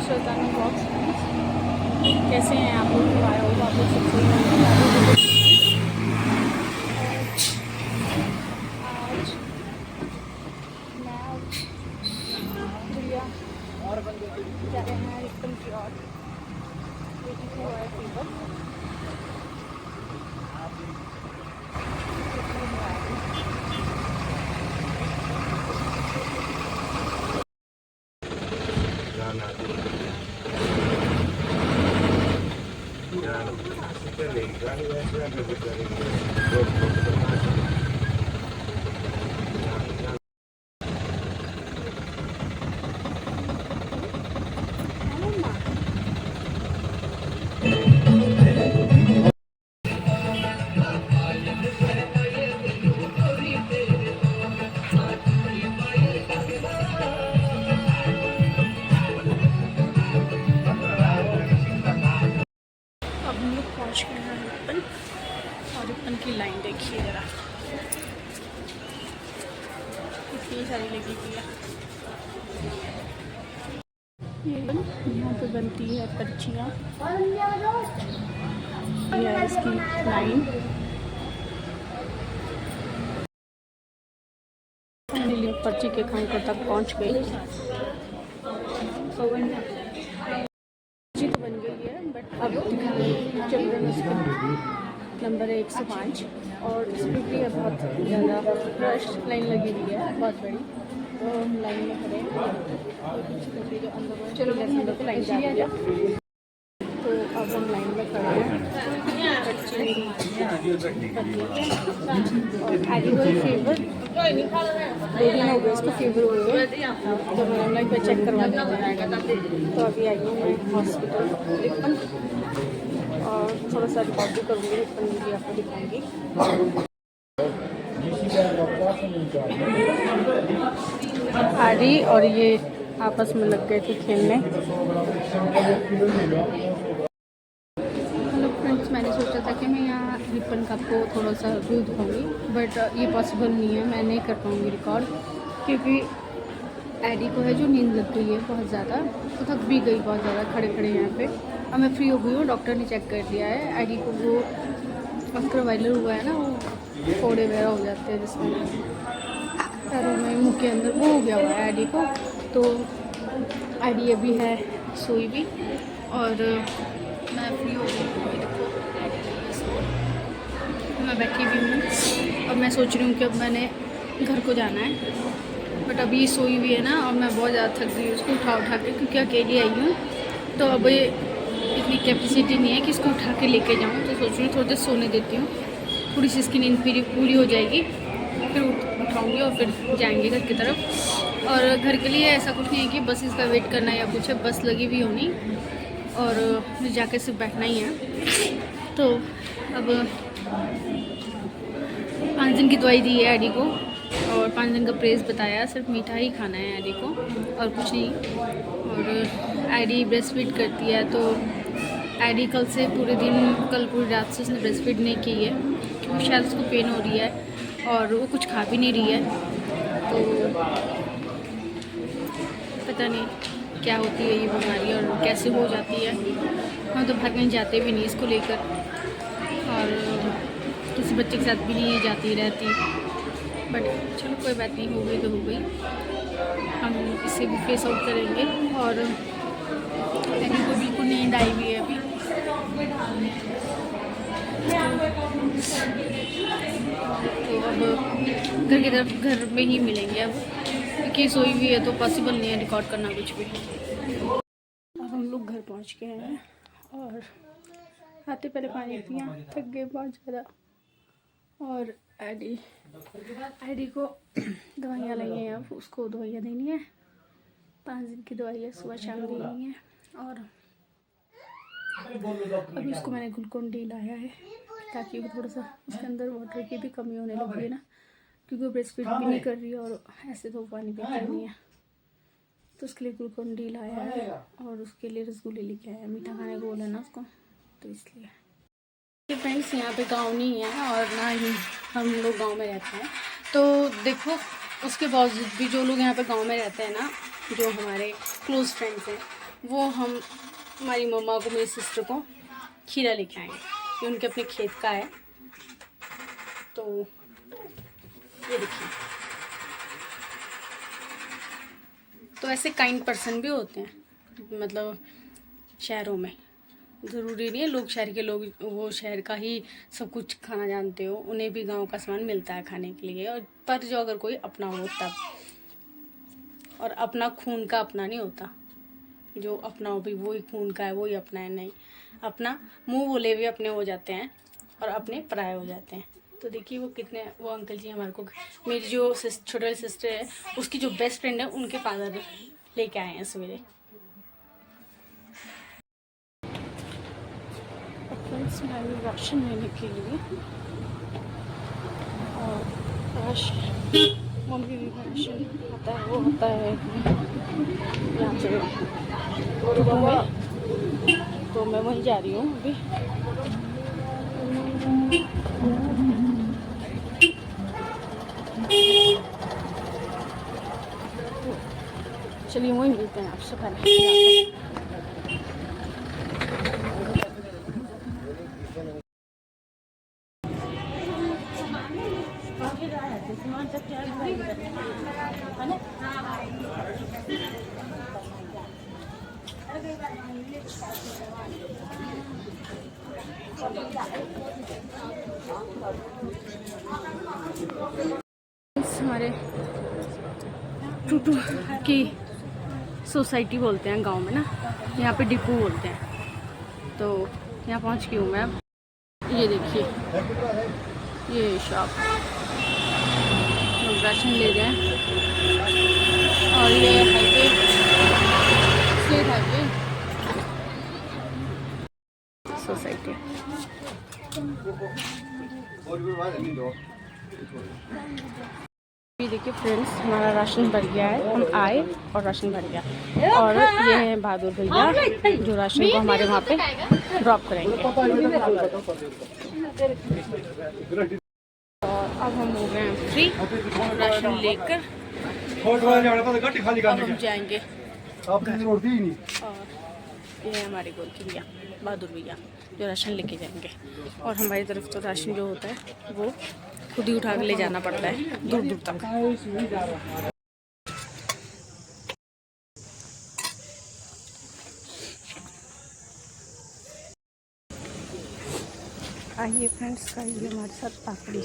श्रद्धानु blogs. कैसे हैं आप लोग? आया होगा आप लोग सब सही होंगे। आज मैं और प्रिया जा रहे हैं रिपन की ओर। बेटी को हुआ है फीवर। अब हम लोग पहुँच गए हैं रिपन। और रिपन की लाइन देखिए ज़रा, इतनी सारी लगी हुई है। यहाँ पे बनती है पर्चियाँ। ये है इसकी लाइन। फाइनली पर्ची के काउंटर तक पहुँच गई। पर्ची तो बन गई है, बट अब चिल्ड्रन नंबर है 105 और इसमें भी है बहुत ज़्यादा रश। लाइन लगी हुई है बहुत बड़ी, तो हम लाइन में खड़े हैं। जो अंदर चलो अंदर तो लाइन जा रही है, तो अब हम लाइन में खड़े हैं। और एडिबल फीवर 2 दिन हो गए इसको फीवर हुए, तो मैं ऑनलाइन पर चेक करवा दिया। तो अभी आई हूँ मैं हॉस्पिटल रिपन और थोड़ा सा रिकॉर्ड भी करूँगी। रिपन भी आपको दिखाऊँगी। आरी और ये आपस में लग गए थे खेलने। हेलो फ्रेंड्स, मैंने सोचा था कि मैं यहाँ रिपन का आपको थोड़ा सा व्यू दिखाऊंगी, बट ये पॉसिबल नहीं है। मैं नहीं कर पाऊँगी रिकॉर्ड, क्योंकि एडी को है जो नींद लग गई है बहुत ज़्यादा, तो थक भी गई बहुत ज़्यादा खड़े खड़े यहाँ पे। अब मैं फ्री हो गई हूँ, डॉक्टर ने चेक कर दिया है। एडी को वो ऑस्कर वायलर हुआ है ना, वो फोड़े वगैरह हो जाते हैं जिसमें पैरों में, मुँह के अंदर, वो हो गया हुआ है एडी को। तो एडी अभी है सोई भी, और मैं फ्री हो गई हूँ। देखो मैं बैठी भी हूँ। अब मैं सोच रही हूँ कि अब मैंने घर को जाना है, बट अभी सोई हुई है ना, और मैं बहुत ज़्यादा थक गई उसको उठा के, क्योंकि अकेली आई हूँ। तो अब ये इतनी कैपेसिटी नहीं है कि इसको उठा के लेके जाऊँ। तो सोच रही हूँ थोड़ी देर सोने देती हूँ, थोड़ी सी इसकी नींद पूरी हो जाएगी, फिर उठाऊँगी और फिर जाएंगे घर की तरफ। और घर के लिए ऐसा कुछ नहीं है कि बस इसका वेट करना या कुछ है, बस लगी भी होनी और मुझे जाके सिर्फ बैठना ही है। तो अब 5 दिन की दवाई दी है एडी को, और 5 दिन का प्रेस बताया। सिर्फ मीठा ही खाना है एडी को और कुछ नहीं। और एडी ब्रेस्ट फीड करती है, तो एडी कल पूरी रात से उसने ब्रेस्ट फीड नहीं की है, क्योंकि शायद उसको पेन हो रही है और वो कुछ खा भी नहीं रही है। तो पता नहीं क्या होती है ये बीमारी और कैसे हो जाती है। हम तो बाहर कहीं जाते भी नहीं इसको लेकर, और किसी बच्चे के साथ भी नहीं जाती रहती। बट चलो कोई बात नहीं, हो गई तो हो गई। हम इसे भी फेस आउट करेंगे। और एडी को बिल्कुल नींद आई हुई है अभी। तो अब घर में ही मिलेंगे अब, क्योंकि सोई हुई है तो पॉसिबल नहीं है रिकॉर्ड करना कुछ भी। अब हम लोग घर पहुंच गए हैं, और आते पहले पानी पिया, थक गए बहुत ज़्यादा। और एडी को दवाइयाँ लगी हैं, अब उसको दवाइयाँ देनी है। 5 दिन की दवाई है, सुबह शाम देनी है। और अभी उसको मैंने ग्लूकोन डी लाया है, ताकि वो थोड़ा सा उसके अंदर वाटर की भी कमी होने लगी है ना, क्योंकि वो ब्रेस्ट फीड भी नहीं कर रही है और ऐसे तो पानी पीता नहीं है। तो उसके लिए ग्लूकोन डी लाया है, और उसके लिए रसगुल्ले लेके आया है। मीठा खाने को बोला ना उसको, तो इसलिए। फ्रेंड्स, यहाँ पे गांव नहीं है और ना ही हम लोग गांव में रहते हैं। तो देखो, उसके बावजूद भी जो लोग यहाँ पे गांव में रहते हैं ना, जो हमारे क्लोज़ फ्रेंड्स हैं, वो हम हमारी मम्मा को, मेरी सिस्टर को खीरा लेके आएंगे, ये उनके अपने खेत का है। तो ये देखिए, तो ऐसे काइंड पर्सन भी होते हैं, मतलब शहरों में। ज़रूरी नहीं है लोग, शहर के लोग वो शहर का ही सब कुछ खाना जानते हो, उन्हें भी गांव का सामान मिलता है खाने के लिए। और पर जो अगर कोई अपना हो तब, और अपना खून का अपना नहीं होता, जो अपना हो भी वही खून का है, वही अपना है। नहीं, अपना मुंह बोले हुए अपने हो जाते हैं और अपने पराये हो जाते हैं। तो देखिए वो कितने, वो अंकल जी हमारे को, मेरी जो छोटे वाली सिस्टर है उसकी जो बेस्ट फ्रेंड है, उनके फादर लेके आए हैं सवेरे। फ्रेंड्स मैं भी राशन लेने के लिए, और मम्मी भी राशन आता है, वो होता है यहाँ पे तो मैं वहीं जा रही हूँ अभी। चलिए वहीं मिलते हैं आपसे पहले। हमारे टूटू की सोसाइटी बोलते हैं गांव में ना, यहाँ पे डिपो बोलते हैं। तो यहाँ पहुँच गई हूँ मैं अब। ये देखिए ये शॉप, लोग राशन ले रहे हैं, और ये हाईवे, स्टेट हाईवे सोसाइटी। ये देखिए फ्रेंड्स, हमारा राशन भर गया है, हम आए और राशन भर गया। और ये है बहादुर भैया जो राशन को हमारे वहाँ पे ड्रॉप करेंगे। और अब हम हो गए हैं फ्री राशन लेकर, अब हम जाएंगे। और ये है हमारे गोलकी भैया, बहादुर भैया जो राशन लेके जाएंगे। और हमारी तरफ तो राशन जो होता है वो खुद ही उठा के ले जाना पड़ता है दूर दूर तक। आइए फ्रेंड्स, आइए हमारे साथ पापड़ी।